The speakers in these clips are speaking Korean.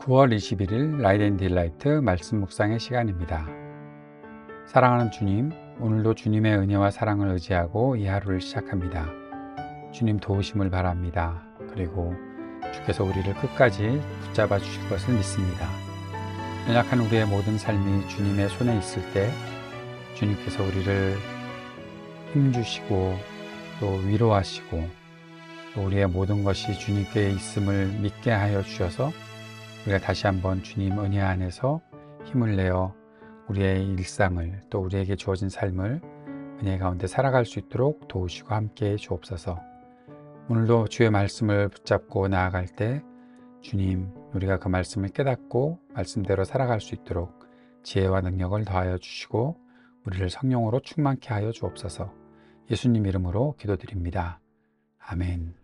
9월 21일 라이트 딜라이트 말씀 묵상의 시간입니다. 사랑하는 주님, 오늘도 주님의 은혜와 사랑을 의지하고 이 하루를 시작합니다. 주님 도우심을 바랍니다. 그리고 주께서 우리를 끝까지 붙잡아 주실 것을 믿습니다. 연약한 우리의 모든 삶이 주님의 손에 있을 때 주님께서 우리를 힘주시고 또 위로하시고 또 우리의 모든 것이 주님께 있음을 믿게 하여 주셔서 우리가 다시 한번 주님 은혜 안에서 힘을 내어 우리의 일상을 또 우리에게 주어진 삶을 은혜 가운데 살아갈 수 있도록 도우시고 함께해 주옵소서. 오늘도 주의 말씀을 붙잡고 나아갈 때 주님, 우리가 그 말씀을 깨닫고 말씀대로 살아갈 수 있도록 지혜와 능력을 더하여 주시고 우리를 성령으로 충만케 하여 주옵소서. 예수님 이름으로 기도드립니다. 아멘.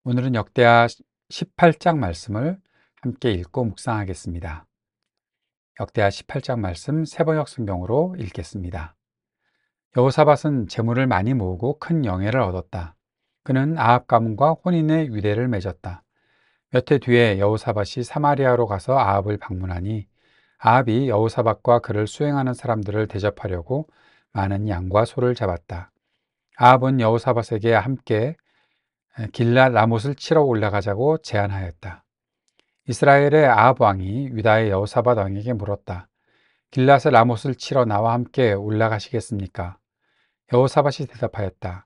오늘은 역대하 18장 말씀을 함께 읽고 묵상하겠습니다. 역대하 18장 말씀 새번역 성경으로 읽겠습니다. 여호사밧은 재물을 많이 모으고 큰 영예를 얻었다. 그는 아합 가문과 혼인의 유대를 맺었다. 몇 해 뒤에 여호사밧이 사마리아로 가서 아합을 방문하니 아합이 여호사밧과 그를 수행하는 사람들을 대접하려고 많은 양과 소를 잡았다. 아합은 여호사밧에게 함께 길랏 라못을 치러 올라가자고 제안하였다. 이스라엘의 아합 왕이 유다의 여호사밧 왕에게 물었다. 길랏의 라못을 치러 나와 함께 올라가시겠습니까? 여호사밧이 대답하였다.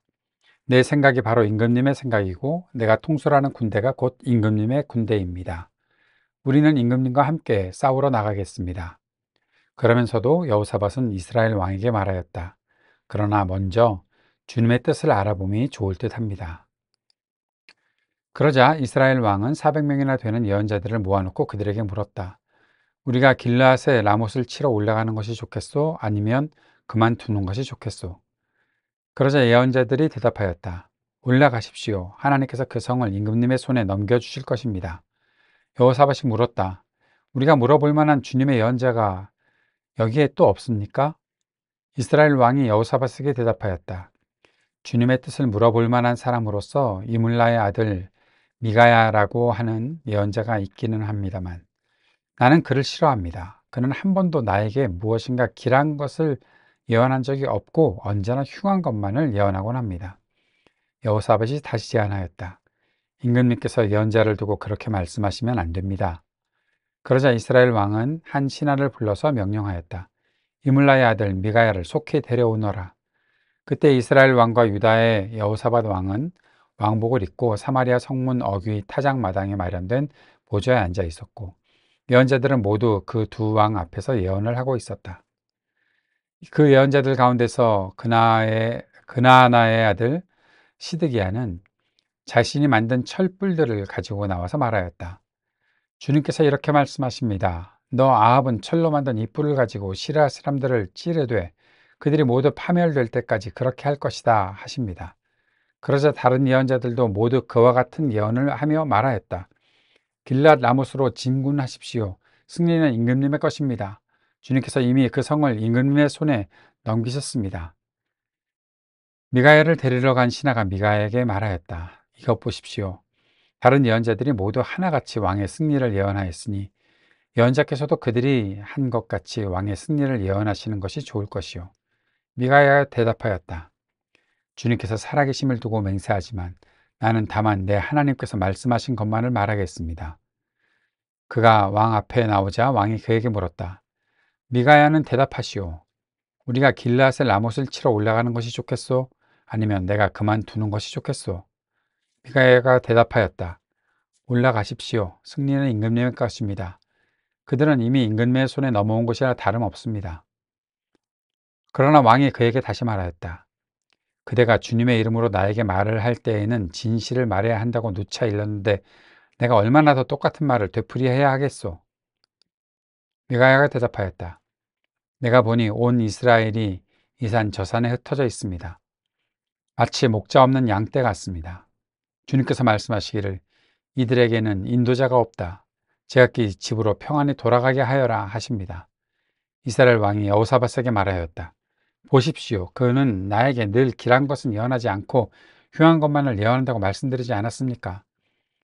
내 생각이 바로 임금님의 생각이고 내가 통솔하는 군대가 곧 임금님의 군대입니다. 우리는 임금님과 함께 싸우러 나가겠습니다. 그러면서도 여호사밧은 이스라엘 왕에게 말하였다. 그러나 먼저 주님의 뜻을 알아봄이 좋을 듯합니다. 그러자 이스라엘 왕은 400명이나 되는 예언자들을 모아놓고 그들에게 물었다. 우리가 길랏의 라못을 치러 올라가는 것이 좋겠소? 아니면 그만두는 것이 좋겠소? 그러자 예언자들이 대답하였다. 올라가십시오. 하나님께서 그 성을 임금님의 손에 넘겨주실 것입니다. 여호사밧이 물었다. 우리가 물어볼 만한 주님의 예언자가 여기에 또 없습니까? 이스라엘 왕이 여호사밧에게 대답하였다. 주님의 뜻을 물어볼 만한 사람으로서 이물라의 아들 미가야라고 하는 예언자가 있기는 합니다만 나는 그를 싫어합니다. 그는 한 번도 나에게 무엇인가 길한 것을 예언한 적이 없고 언제나 흉한 것만을 예언하곤 합니다. 여호사밧이 다시 제안하였다. 임금님께서 예언자를 두고 그렇게 말씀하시면 안 됩니다. 그러자 이스라엘 왕은 한 신하를 불러서 명령하였다. 이물라의 아들 미가야를 속히 데려오너라. 그때 이스라엘 왕과 유다의 여호사밧 왕은 왕복을 입고 사마리아 성문 어귀 타작 마당에 마련된 보좌에 앉아 있었고 예언자들은 모두 그 두 왕 앞에서 예언을 하고 있었다. 그 예언자들 가운데서 그나아나의 아들 시드기야는 자신이 만든 철불들을 가지고 나와서 말하였다. 주님께서 이렇게 말씀하십니다. 너 아합은 철로 만든 이 뿔을 가지고 시리아 사람들을 찌르되 그들이 모두 파멸될 때까지 그렇게 할 것이다 하십니다. 그러자 다른 예언자들도 모두 그와 같은 예언을 하며 말하였다. 길랏 라못으로 진군하십시오. 승리는 임금님의 것입니다. 주님께서 이미 그 성을 임금님의 손에 넘기셨습니다. 미가야를 데리러 간 신하가 미가야에게 말하였다. 이것 보십시오. 다른 예언자들이 모두 하나같이 왕의 승리를 예언하였으니 예언자께서도 그들이 한 것 같이 왕의 승리를 예언하시는 것이 좋을 것이요. 미가야가 대답하였다. 주님께서 살아계심을 두고 맹세하지만 나는 다만 내 하나님께서 말씀하신 것만을 말하겠습니다. 그가 왕 앞에 나오자 왕이 그에게 물었다. 미가야는 대답하시오. 우리가 길랏의 라못을 치러 올라가는 것이 좋겠소? 아니면 내가 그만두는 것이 좋겠소? 미가야가 대답하였다. 올라가십시오. 승리는 임금님의 것입니다. 그들은 이미 임금님의 손에 넘어온 것이라 다름없습니다. 그러나 왕이 그에게 다시 말하였다. 그대가 주님의 이름으로 나에게 말을 할 때에는 진실을 말해야 한다고 누차 일렀는데 내가 얼마나 더 똑같은 말을 되풀이해야 하겠소? 미가야가 대답하였다. 내가 보니 온 이스라엘이 이 산 저 산에 흩어져 있습니다. 마치 목자 없는 양떼 같습니다. 주님께서 말씀하시기를 이들에게는 인도자가 없다. 제각기 집으로 평안히 돌아가게 하여라 하십니다. 이스라엘 왕이 여호사밧에게 말하였다. 보십시오. 그는 나에게 늘 길한 것은 예언하지 않고 흉한 것만을 예언한다고 말씀드리지 않았습니까?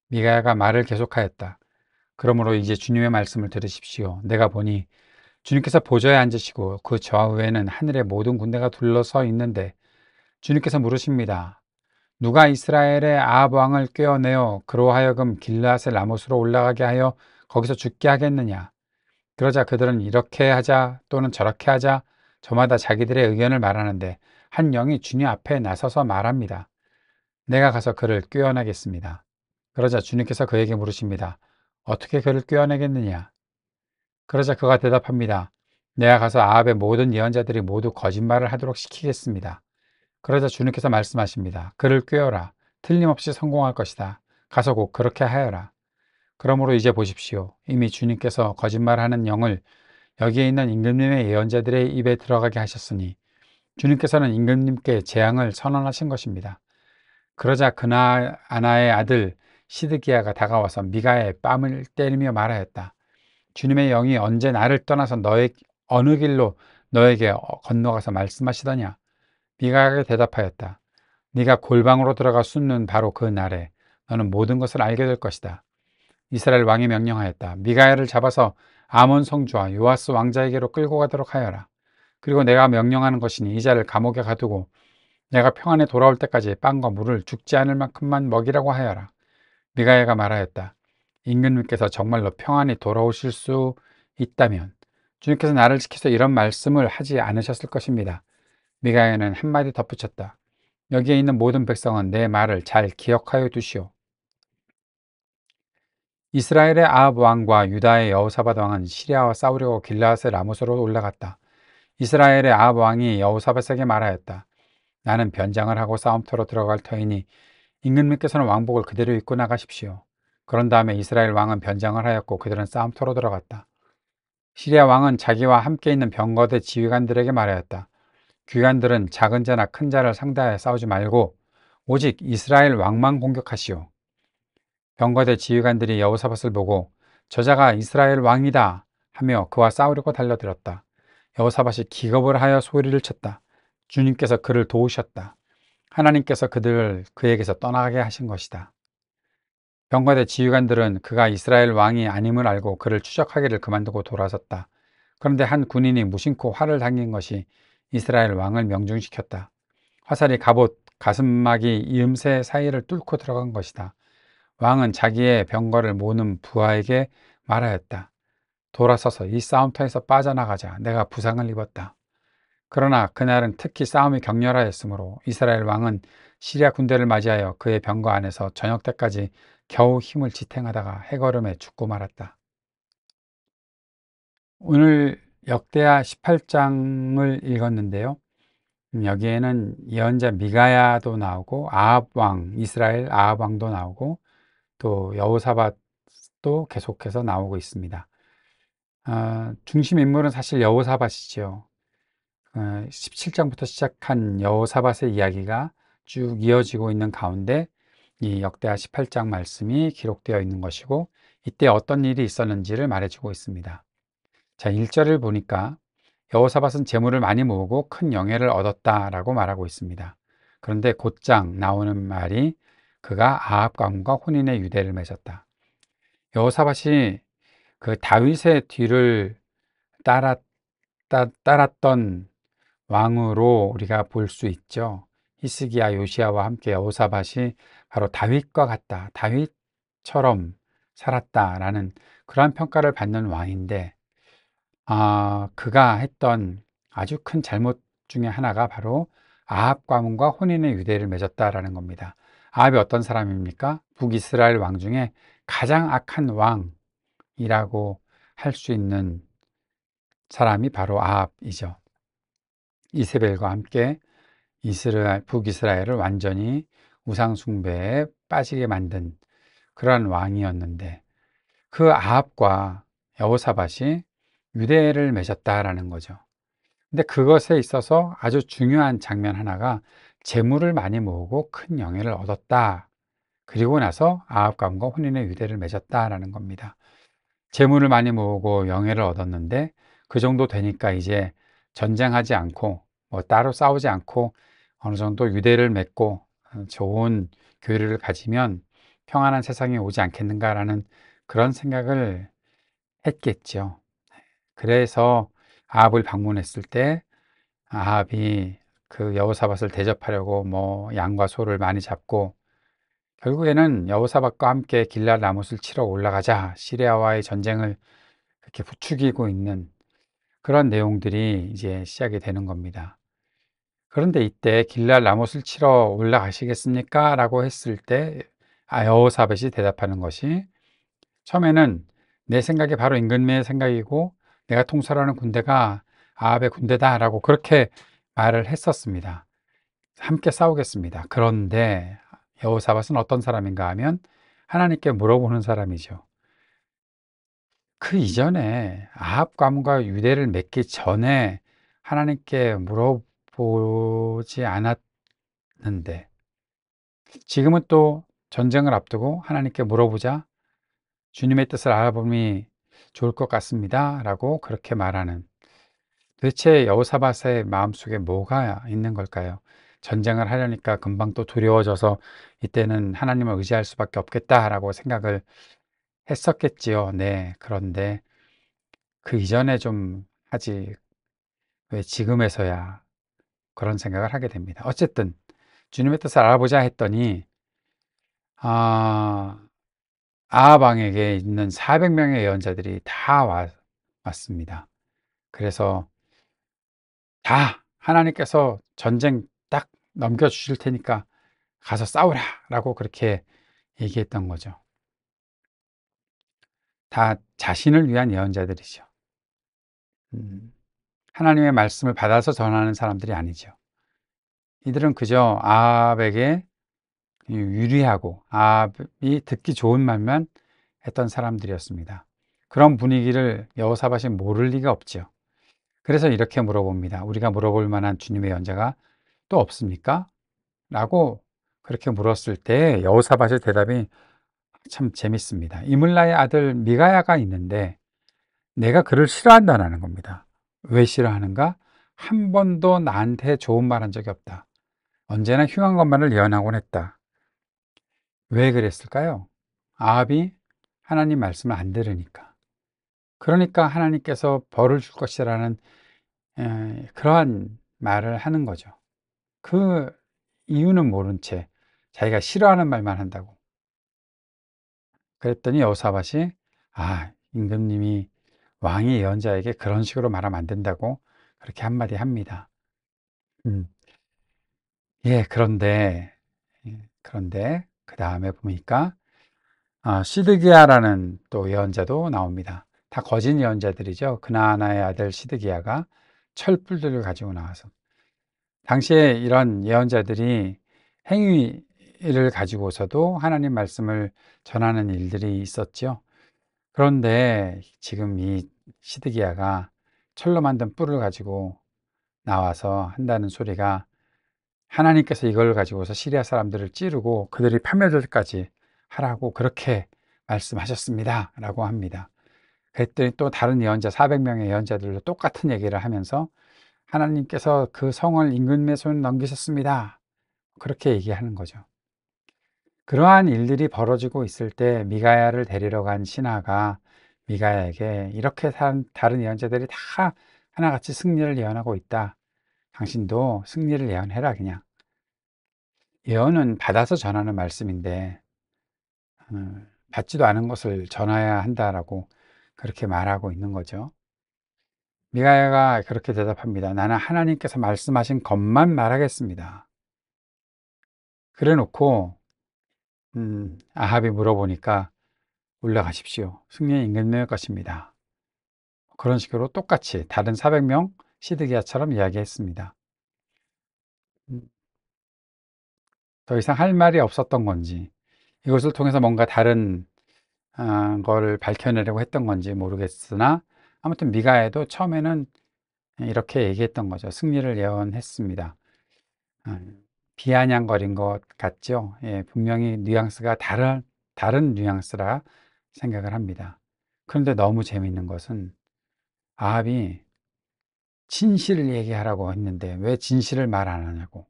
미가야가 말을 계속하였다. 그러므로 이제 주님의 말씀을 들으십시오. 내가 보니 주님께서 보좌에 앉으시고 그 좌우에는 하늘의 모든 군대가 둘러서 있는데 주님께서 물으십니다. 누가 이스라엘의 아합 왕을 꿰어내어 그로 하여금 길르앗의 라못으로 올라가게 하여 거기서 죽게 하겠느냐? 그러자 그들은 이렇게 하자 또는 저렇게 하자 저마다 자기들의 의견을 말하는데 한 영이 주님 앞에 나서서 말합니다. 내가 가서 그를 꿰어내겠습니다. 그러자 주님께서 그에게 물으십니다. 어떻게 그를 꿰어내겠느냐? 그러자 그가 대답합니다. 내가 가서 아합의 모든 예언자들이 모두 거짓말을 하도록 시키겠습니다. 그러자 주님께서 말씀하십니다. 그를 꿰어라. 틀림없이 성공할 것이다. 가서 꼭 그렇게 하여라. 그러므로 이제 보십시오. 이미 주님께서 거짓말하는 영을 여기에 있는 임금님의 예언자들의 입에 들어가게 하셨으니 주님께서는 임금님께 재앙을 선언하신 것입니다. 그러자 그나아나의 아들 시드기야가 다가와서 미가의 뺨을 때리며 말하였다. 주님의 영이 언제 나를 떠나서 어느 길로 너에게 건너가서 말씀하시더냐? 미가에게 대답하였다. 네가 골방으로 들어가 숨는 바로 그 날에 너는 모든 것을 알게 될 것이다. 이스라엘 왕이 명령하였다. 미가야를 잡아서 아몬 성주와 요아스 왕자에게로 끌고 가도록 하여라. 그리고 내가 명령하는 것이니 이 자를 감옥에 가두고 내가 평안에 돌아올 때까지 빵과 물을 죽지 않을 만큼만 먹이라고 하여라. 미가야가 말하였다. 임금님께서 정말로 평안히 돌아오실 수 있다면 주님께서 나를 지켜서 이런 말씀을 하지 않으셨을 것입니다. 미가야는 한마디 덧붙였다. 여기에 있는 모든 백성은 내 말을 잘 기억하여 두시오. 이스라엘의 아합 왕과 유다의 여호사밧 왕은 시리아와 싸우려고 길르앗의 라못으로 올라갔다. 이스라엘의 아합 왕이 여호사밧에게 말하였다. 나는 변장을 하고 싸움터로 들어갈 터이니 임금님께서는 왕복을 그대로 입고 나가십시오. 그런 다음에 이스라엘 왕은 변장을 하였고 그들은 싸움터로 들어갔다. 시리아 왕은 자기와 함께 있는 병거대 지휘관들에게 말하였다. 귀관들은 작은 자나 큰 자를 상대하여 싸우지 말고 오직 이스라엘 왕만 공격하시오. 병거대 지휘관들이 여호사밧을 보고 저자가 이스라엘 왕이다 하며 그와 싸우려고 달려들었다. 여호사밧이 기겁을 하여 소리를 쳤다. 주님께서 그를 도우셨다. 하나님께서 그들을 그에게서 떠나게 하신 것이다. 병거대 지휘관들은 그가 이스라엘 왕이 아님을 알고 그를 추적하기를 그만두고 돌아섰다. 그런데 한 군인이 무심코 활을 당긴 것이 이스라엘 왕을 명중시켰다. 화살이 갑옷, 가슴막이 이음새 사이를 뚫고 들어간 것이다. 왕은 자기의 병거를 모는 부하에게 말하였다. 돌아서서 이 싸움터에서 빠져나가자. 내가 부상을 입었다. 그러나 그날은 특히 싸움이 격렬하였으므로 이스라엘 왕은 시리아 군대를 맞이하여 그의 병거 안에서 저녁 때까지 겨우 힘을 지탱하다가 해걸음에 죽고 말았다. 오늘 역대하 18장을 읽었는데요. 여기에는 예언자 미가야도 나오고 아합 왕, 이스라엘 아합 왕도 나오고 또 여호사밧도 계속해서 나오고 있습니다. 중심 인물은 사실 여호사밧이죠. 17장부터 시작한 여호사밧의 이야기가 쭉 이어지고 있는 가운데 이 역대하 18장 말씀이 기록되어 있는 것이고 이때 어떤 일이 있었는지를 말해주고 있습니다. 자, 1절을 보니까 여호사밧은 재물을 많이 모으고 큰 영예를 얻었다라고 말하고 있습니다. 그런데 곧장 나오는 말이 그가 아합 가문과 혼인의 유대를 맺었다. 여호사밧이 그 다윗의 뒤를 따랐던 왕으로 우리가 볼 수 있죠. 히스기야, 요시야와 함께 여호사밧이 바로 다윗과 같다, 다윗처럼 살았다라는 그러한 평가를 받는 왕인데 그가 했던 아주 큰 잘못 중에 하나가 바로 아합 가문과 혼인의 유대를 맺었다라는 겁니다. 아합이 어떤 사람입니까? 북이스라엘 왕 중에 가장 악한 왕이라고 할 수 있는 사람이 바로 아합이죠. 이세벨과 함께 북이스라엘을 완전히 우상숭배에 빠지게 만든 그러한 왕이었는데 그 아합과 여호사밧이 유대를 맺었다라는 거죠. 근데 그것에 있어서 아주 중요한 장면 하나가 재물을 많이 모으고 큰 영예를 얻었다. 그리고 나서 아합 가문과 혼인의 유대를 맺었다라는 겁니다. 재물을 많이 모으고 영예를 얻었는데 그 정도 되니까 이제 전쟁하지 않고 뭐 따로 싸우지 않고 어느 정도 유대를 맺고 좋은 교류를 가지면 평안한 세상이 오지 않겠는가라는 그런 생각을 했겠죠. 그래서 아합을 방문했을 때 아합이 그 여호사밧을 대접하려고 뭐 양과 소를 많이 잡고 결국에는 여호사밧과 함께 길랄 라못을 치러 올라가자 시리아와의 전쟁을 이렇게 부추기고 있는 그런 내용들이 이제 시작이 되는 겁니다. 그런데 이때 길랄 라못을 치러 올라가시겠습니까? 라고 했을 때 여호사밧이 대답하는 것이 처음에는 내 생각이 바로 임금의 생각이고 내가 통솔하는 군대가 아합의 군대다라고 그렇게 말을 했었습니다. 함께 싸우겠습니다. 그런데 여호사밧은 어떤 사람인가 하면 하나님께 물어보는 사람이죠. 그 이전에 아합 가문과 유대를 맺기 전에 하나님께 물어보지 않았는데 지금은 또 전쟁을 앞두고 하나님께 물어보자 주님의 뜻을 알아보니 좋을 것 같습니다 라고 그렇게 말하는 도대체 여호사밧의 마음속에 뭐가 있는 걸까요? 전쟁을 하려니까 금방 또 두려워져서 이때는 하나님을 의지할 수밖에 없겠다라고 생각을 했었겠지요. 네. 그런데 그 이전에 좀 하지 왜 지금에서야 그런 생각을 하게 됩니다. 어쨌든 주님의 뜻을 알아보자 했더니 아, 아합 왕에게 있는 400명의 예언자들이 다 왔습니다. 그래서 다 하나님께서 전쟁 딱 넘겨주실 테니까 가서 싸우라 라고 그렇게 얘기했던 거죠. 다 자신을 위한 예언자들이죠. 하나님의 말씀을 받아서 전하는 사람들이 아니죠. 이들은 그저 아합에게 유리하고 아합이 듣기 좋은 말만 했던 사람들이었습니다. 그런 분위기를 여호사밧이 모를 리가 없죠. 그래서 이렇게 물어봅니다. 우리가 물어볼 만한 주님의 연자가 또 없습니까? 라고 그렇게 물었을 때 여호사밧의 대답이 참 재밌습니다. 이물라의 아들 미가야가 있는데 내가 그를 싫어한다는 겁니다. 왜 싫어하는가? 한 번도 나한테 좋은 말 한 적이 없다. 언제나 흉한 것만을 예언하곤 했다. 왜 그랬을까요? 아합이 하나님 말씀을 안 들으니까. 그러니까 하나님께서 벌을 줄 것이라는 그러한 말을 하는 거죠. 그 이유는 모른 채 자기가 싫어하는 말만 한다고. 그랬더니 여호사밧이 임금님이 왕이 예언자에게 그런 식으로 말하면 안 된다고 그렇게 한마디 합니다. 음, 예, 그런데 그 다음에 보니까 시드기야라는 또 예언자도 나옵니다. 다 거짓 예언자들이죠. 그나아나의 아들 시드기야가 철불들을 가지고 나와서 당시에 이런 예언자들이 행위를 가지고서도 하나님 말씀을 전하는 일들이 있었죠. 그런데 지금 이 시드기야가 철로 만든 뿔을 가지고 나와서 한다는 소리가 하나님께서 이걸 가지고서 시리아 사람들을 찌르고 그들이 파멸될까지 하라고 그렇게 말씀하셨습니다 라고 합니다. 그랬더니 또 다른 예언자 400명의 예언자들도 똑같은 얘기를 하면서 하나님께서 그 성을 임금의 손에 넘기셨습니다 그렇게 얘기하는 거죠. 그러한 일들이 벌어지고 있을 때 미가야를 데리러 간 신하가 미가야에게 이렇게 다른 예언자들이 다 하나같이 승리를 예언하고 있다. 당신도 승리를 예언해라 그냥. 예언은 받아서 전하는 말씀인데 받지도 않은 것을 전해야 한다라고 그렇게 말하고 있는 거죠. 미가야가 그렇게 대답합니다. 나는 하나님께서 말씀하신 것만 말하겠습니다. 그래 놓고 아합이 물어보니까 올라가십시오. 승리의 임금님의 것입니다. 그런 식으로 똑같이 다른 400명 시드기야처럼 이야기했습니다. 더 이상 할 말이 없었던 건지 이것을 통해서 뭔가 다른 걸 밝혀내려고 했던 건지 모르겠으나 아무튼 미가야도 처음에는 이렇게 얘기했던 거죠. 승리를 예언했습니다. 아, 비아냥거린 것 같죠. 예, 분명히 뉘앙스가 다른 뉘앙스라 생각을 합니다. 그런데 너무 재미있는 것은 아합이 진실을 얘기하라고 했는데 왜 진실을 말 안 하냐고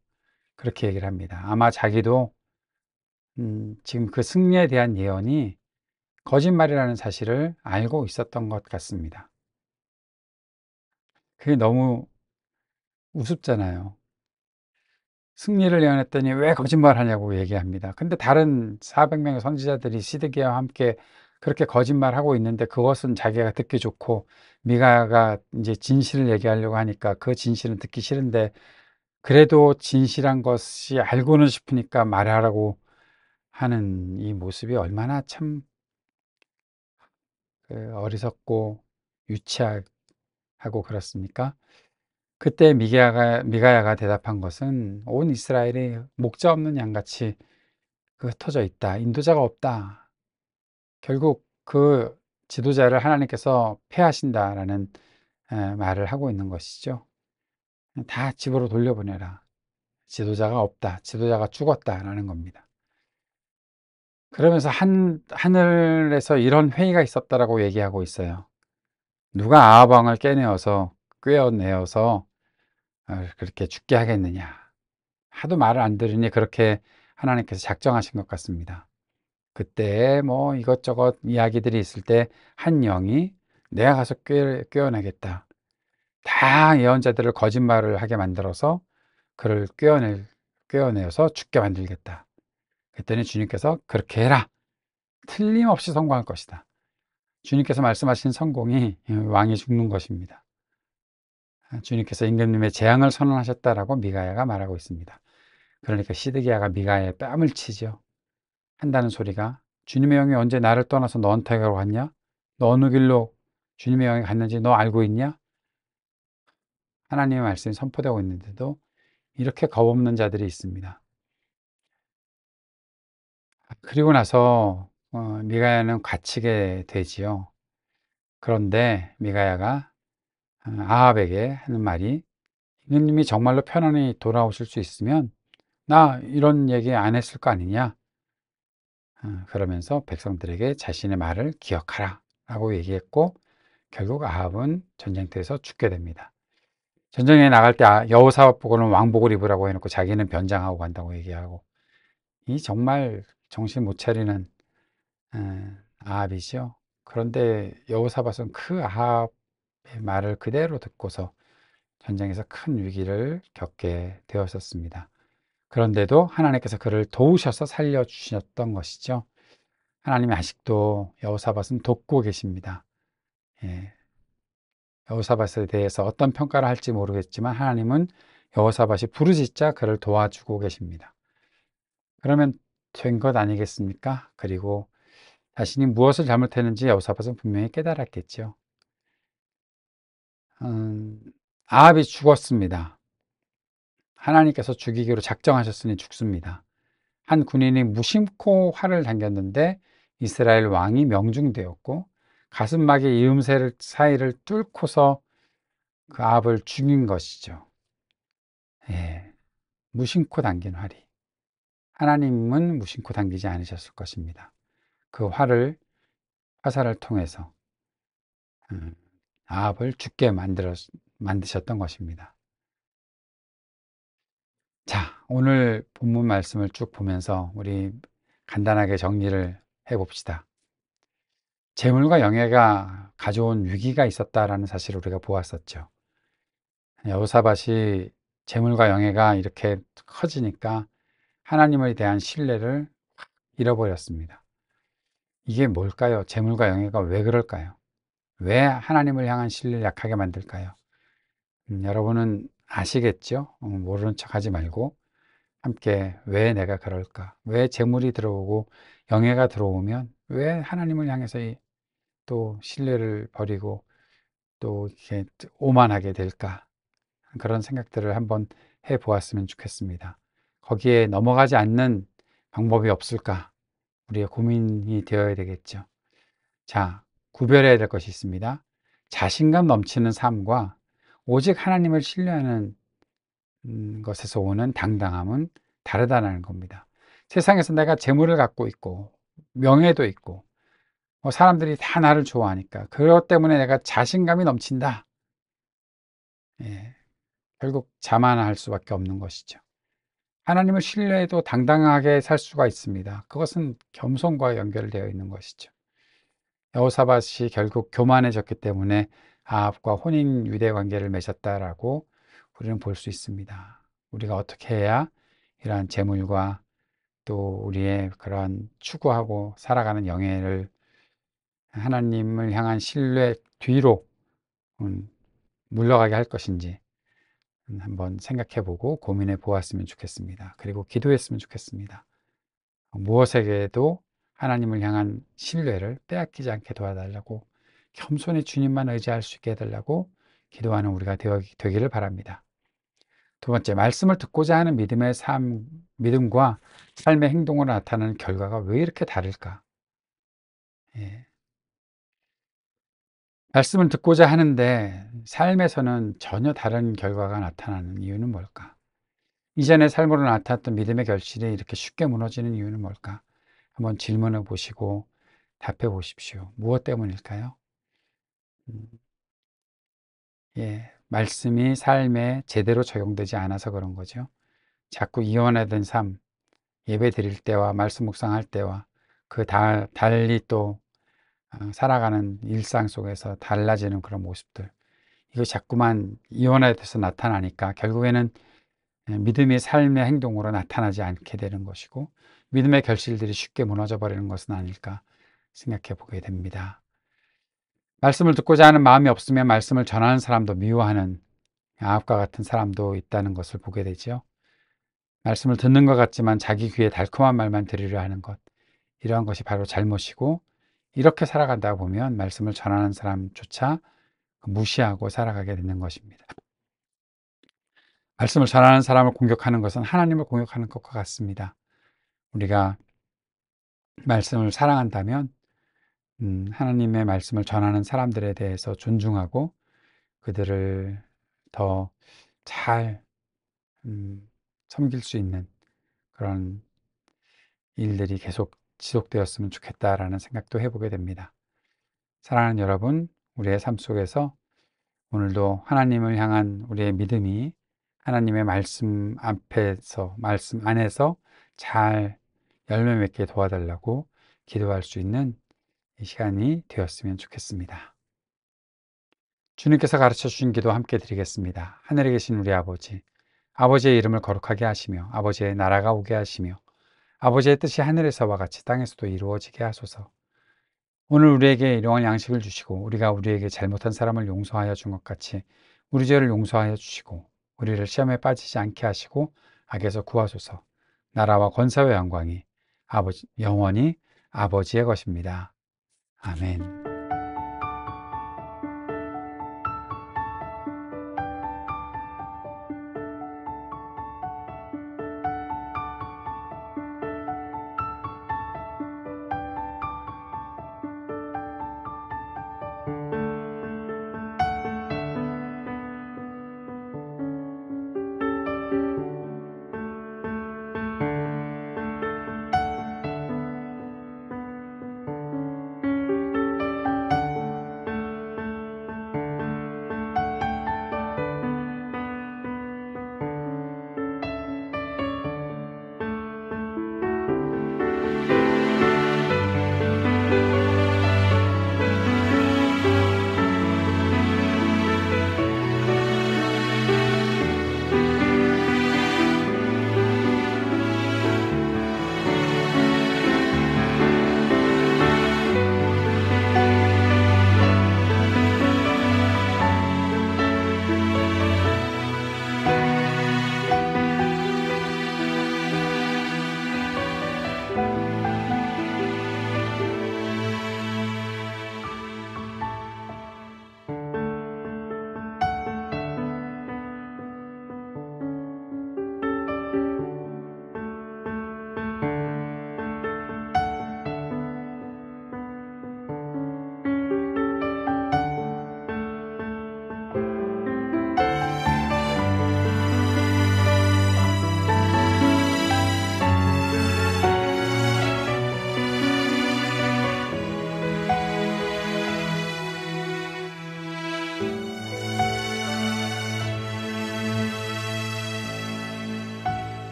그렇게 얘기를 합니다. 아마 자기도 지금 그 승리에 대한 예언이 거짓말이라는 사실을 알고 있었던 것 같습니다. 그게 너무 우습잖아요. 승리를 예언했더니 왜 거짓말하냐고 얘기합니다. 근데 다른 400명의 선지자들이 시드기야와 함께 그렇게 거짓말하고 있는데 그것은 자기가 듣기 좋고 미가야가 이제 진실을 얘기하려고 하니까 그 진실은 듣기 싫은데 그래도 진실한 것이 알고는 싶으니까 말하라고 하는 이 모습이 얼마나 참 어리석고 유치하고 그렇습니까? 그때 미가야가 대답한 것은 온 이스라엘이 목자 없는 양같이 흩어져 있다. 인도자가 없다. 결국 그 지도자를 하나님께서 폐하신다라는 말을 하고 있는 것이죠. 다 집으로 돌려보내라. 지도자가 없다. 지도자가 죽었다라는 겁니다. 그러면서 하늘에서 이런 회의가 있었다라고 얘기하고 있어요. 누가 아합 왕을 꿰어내어서 그렇게 죽게 하겠느냐. 하도 말을 안 들으니 그렇게 하나님께서 작정하신 것 같습니다. 그때 뭐 이것저것 이야기들이 있을 때 한 영이 내가 가서 꿰어내겠다. 다 예언자들을 거짓말을 하게 만들어서 그를 꿰어내서 죽게 만들겠다. 그랬더니 주님께서 그렇게 해라. 틀림없이 성공할 것이다. 주님께서 말씀하신 성공이 왕이 죽는 것입니다. 주님께서 임금님의 재앙을 선언하셨다라고 미가야가 말하고 있습니다. 그러니까 시드기야가 미가야의 뺨을 치죠. 한다는 소리가 주님의 영이 언제 나를 떠나서 너한테로 갔냐? 너 어느 길로 주님의 영이 갔는지 너 알고 있냐? 하나님의 말씀이 선포되고 있는데도 이렇게 겁없는 자들이 있습니다. 그리고 나서 미가야는 갇히게 되지요. 그런데 미가야가 아합에게 하는 말이 임금님이 정말로 편안히 돌아오실 수 있으면 나 이런 얘기 안 했을 거 아니냐? 그러면서 백성들에게 자신의 말을 기억하라 라고 얘기했고 결국 아합은 전쟁터에서 죽게 됩니다. 전쟁에 나갈 때 여호사밧 보고는 왕복을 입으라고 해놓고 자기는 변장하고 간다고 얘기하고 이 정말 정신 못 차리는 아합이죠. 그런데 여호사밧은 그 아합의 말을 그대로 듣고서 전쟁에서 큰 위기를 겪게 되었었습니다. 그런데도 하나님께서 그를 도우셔서 살려주셨던 것이죠. 하나님이 아직도 여호사밧은 돕고 계십니다. 예, 여호사밧에 대해서 어떤 평가를 할지 모르겠지만 하나님은 여호사밧이 부르짖자 그를 도와주고 계십니다. 그러면 된 것 아니겠습니까? 그리고 자신이 무엇을 잘못했는지 여호사밧은 분명히 깨달았겠죠. 음, 아합이 죽었습니다. 하나님께서 죽이기로 작정하셨으니 죽습니다. 한 군인이 무심코 활을 당겼는데 이스라엘 왕이 명중되었고 가슴막의 이음새 사이를 뚫고서 그 아합을 죽인 것이죠. 예, 무심코 당긴 활이. 하나님은 무심코 당기지 않으셨을 것입니다. 그 화살을 통해서 음, 아합을 죽게 만드셨던 것입니다. 자, 오늘 본문 말씀을 쭉 보면서 우리 간단하게 정리를 해봅시다. 재물과 영예가 가져온 위기가 있었다라는 사실을 우리가 보았었죠. 여호사밧이 재물과 영예가 이렇게 커지니까 하나님에 대한 신뢰를 잃어버렸습니다. 이게 뭘까요? 재물과 영예가 왜 그럴까요? 왜 하나님을 향한 신뢰를 약하게 만들까요? 여러분은 아시겠죠? 모르는 척 하지 말고 함께 왜 내가 그럴까? 왜 재물이 들어오고 영예가 들어오면 왜 하나님을 향해서 또 신뢰를 버리고 또 이렇게 오만하게 될까? 그런 생각들을 한번 해 보았으면 좋겠습니다. 거기에 넘어가지 않는 방법이 없을까? 우리의 고민이 되어야 되겠죠. 자, 구별해야 될 것이 있습니다. 자신감 넘치는 삶과 오직 하나님을 신뢰하는 것에서 오는 당당함은 다르다는 겁니다. 세상에서 내가 재물을 갖고 있고 명예도 있고 사람들이 다 나를 좋아하니까 그것 때문에 내가 자신감이 넘친다. 예, 결국 자만할 수밖에 없는 것이죠. 하나님을 신뢰해도 당당하게 살 수가 있습니다. 그것은 겸손과 연결되어 있는 것이죠. 여호사밧이 결국 교만해졌기 때문에 아합과 혼인 유대 관계를 맺었다라고 우리는 볼 수 있습니다. 우리가 어떻게 해야 이러한 재물과 또 우리의 그러한 추구하고 살아가는 영예를 하나님을 향한 신뢰 뒤로 물러가게 할 것인지 한번 생각해 보고 고민해 보았으면 좋겠습니다. 그리고 기도했으면 좋겠습니다. 무엇에게도 하나님을 향한 신뢰를 빼앗기지 않게 도와달라고, 겸손히 주님만 의지할 수 있게 해달라고 기도하는 우리가 되기를 바랍니다. 두 번째, 말씀을 듣고자 하는 믿음과 삶의 행동으로 나타나는 결과가 왜 이렇게 다를까? 예. 말씀을 듣고자 하는데 삶에서는 전혀 다른 결과가 나타나는 이유는 뭘까? 이전의 삶으로 나타났던 믿음의 결실이 이렇게 쉽게 무너지는 이유는 뭘까? 한번 질문해 보시고 답해 보십시오. 무엇 때문일까요? 음, 예, 말씀이 삶에 제대로 적용되지 않아서 그런 거죠. 자꾸 이원화된 삶, 예배 드릴 때와 말씀 묵상할 때와 달리 또 살아가는 일상 속에서 달라지는 그런 모습들, 이거 자꾸만 이원화돼서 나타나니까 결국에는 믿음이 삶의 행동으로 나타나지 않게 되는 것이고, 믿음의 결실들이 쉽게 무너져 버리는 것은 아닐까 생각해 보게 됩니다. 말씀을 듣고자 하는 마음이 없으면 말씀을 전하는 사람도 미워하는 아합과 같은 사람도 있다는 것을 보게 되죠. 말씀을 듣는 것 같지만 자기 귀에 달콤한 말만 들으려 하는 것, 이러한 것이 바로 잘못이고, 이렇게 살아간다 보면 말씀을 전하는 사람조차 무시하고 살아가게 되는 것입니다. 말씀을 전하는 사람을 공격하는 것은 하나님을 공격하는 것과 같습니다. 우리가 말씀을 사랑한다면 하나님의 말씀을 전하는 사람들에 대해서 존중하고 그들을 더 잘 섬길 수 있는 그런 일들이 계속 지속되었으면 좋겠다라는 생각도 해보게 됩니다. 사랑하는 여러분, 우리의 삶 속에서 오늘도 하나님을 향한 우리의 믿음이 하나님의 말씀 앞에서, 말씀 안에서 잘 열매 맺게 도와달라고 기도할 수 있는 이 시간이 되었으면 좋겠습니다. 주님께서 가르쳐 주신 기도 함께 드리겠습니다. 하늘에 계신 우리 아버지, 아버지의 이름을 거룩하게 하시며 아버지의 나라가 오게 하시며 아버지의 뜻이 하늘에서와 같이 땅에서도 이루어지게 하소서. 오늘 우리에게 일용할 양식을 주시고 우리가 우리에게 잘못한 사람을 용서하여 준 것 같이 우리 죄를 용서하여 주시고 우리를 시험에 빠지지 않게 하시고 악에서 구하소서. 나라와 권세와 영광이 영원히 아버지의 것입니다. 아멘.